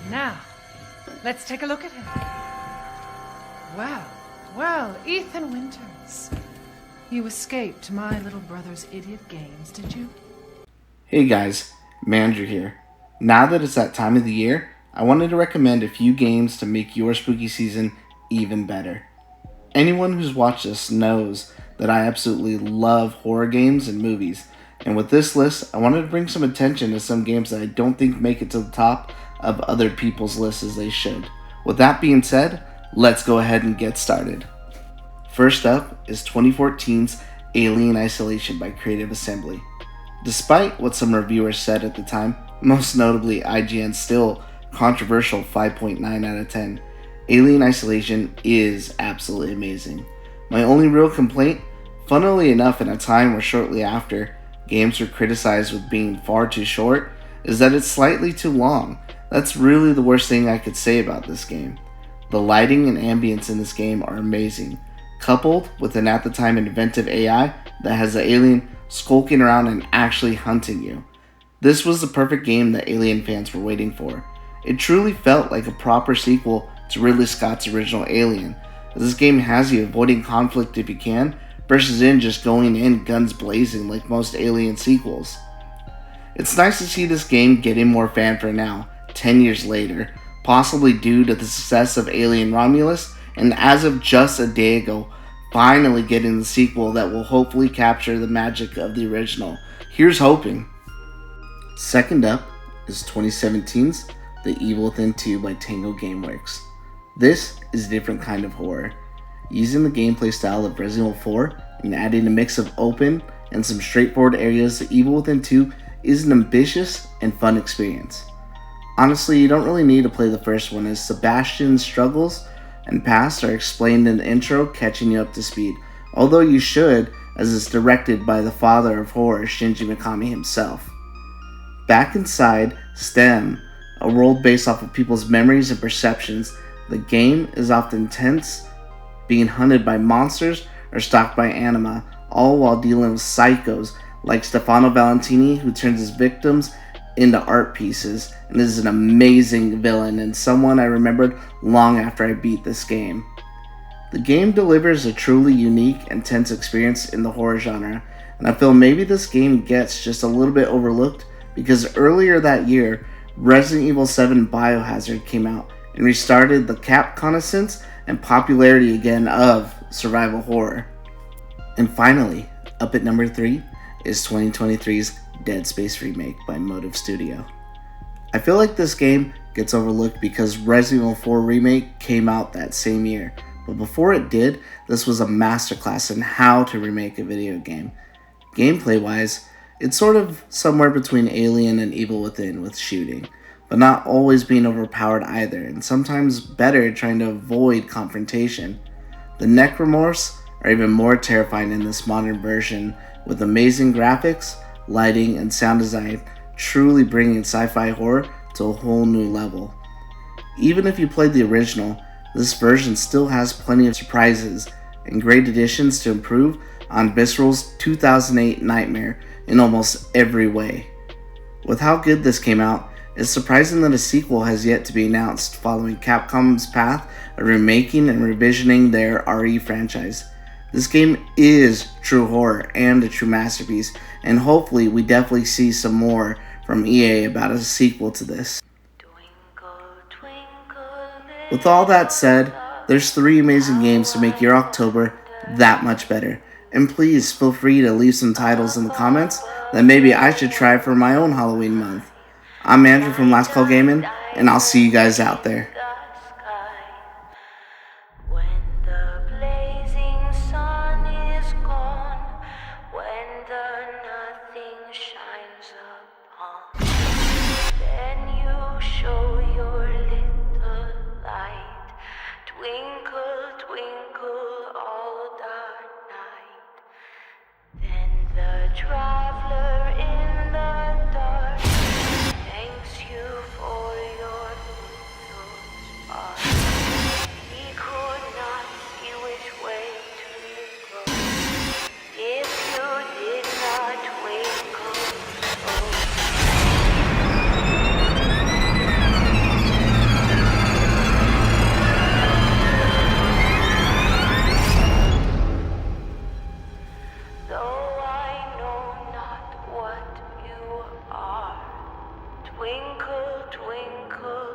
Now, let's take a look at him. Well, Ethan Winters. You escaped my little brother's idiot games, did you? Hey guys, Mvndrew here. Now that it's that time of the year, I wanted to recommend a few games to make your spooky season even better. Anyone who's watched this knows that I absolutely love horror games and movies, and with this list, I wanted to bring some attention to some games that I don't think make it to the top of other people's lists as they should. With that being said, let's go ahead and get started. First up is 2014's Alien Isolation by Creative Assembly. Despite what some reviewers said at the time, most notably IGN's still controversial 5.9 out of 10, Alien Isolation is absolutely amazing. My only real complaint, funnily enough in a time where shortly after games were criticized with being far too short, is that it's slightly too long. That's really the worst thing I could say about this game. The lighting and ambience in this game are amazing, coupled with an at the time inventive AI that has the alien skulking around and actually hunting you. This was the perfect game that Alien fans were waiting for. It truly felt like a proper sequel to Ridley Scott's original Alien, as this game has you avoiding conflict if you can, versus just going in guns blazing like most Alien sequels. It's nice to see this game getting more fanfare now, 10 years later, possibly due to the success of Alien Romulus, and as of just a day ago, finally getting the sequel that will hopefully capture the magic of the original. Here's hoping. Second up is 2017's The Evil Within 2 by Tango Gameworks. This is a different kind of horror. Using the gameplay style of Resident Evil 4 and adding a mix of open and some straightforward areas, The Evil Within 2 is an ambitious and fun experience. Honestly, you don't really need to play the first one, as Sebastian's struggles and past are explained in the intro, catching you up to speed, although you should, as it's directed by the father of horror, Shinji Mikami himself. Back inside STEM, a world based off of people's memories and perceptions, the game is often tense, being hunted by monsters or stalked by anima, all while dealing with psychos like Stefano Valentini, who turns his victims into art pieces and is an amazing villain and someone I remembered long after I beat this game. The game delivers a truly unique and tense experience in the horror genre, and I feel maybe this game gets just a little bit overlooked because earlier that year, Resident Evil 7 Biohazard came out and restarted the reconnaissance and popularity again of survival horror. And finally, up at number 3 is 2023's Dead Space remake by Motive Studio. I feel like this game gets overlooked because Resident Evil 4 remake came out that same year, but before it did, this was a masterclass in how to remake a video game. Gameplay wise, it's sort of somewhere between Alien and Evil Within with shooting, but not always being overpowered either, and sometimes better trying to avoid confrontation. The Necromorphs are even more terrifying in this modern version, with amazing graphics, lighting, and sound design truly bringing sci-fi horror to a whole new level. Even if you played the original, this version still has plenty of surprises and great additions to improve on Visceral's 2008 Nightmare in almost every way. With how good this came out, it's surprising that a sequel has yet to be announced following Capcom's path of remaking and revisioning their RE franchise. This game is true horror and a true masterpiece, and hopefully we definitely see some more from EA about a sequel to this. With all that said, there's 3 amazing games to make your October that much better, and please feel free to leave some titles in the comments that maybe I should try for my own Halloween month. I'm Mvndrew from LastCall Gaming, and I'll see you guys out there. Traveler in the dark, thanks you for your Twinkle, twinkle,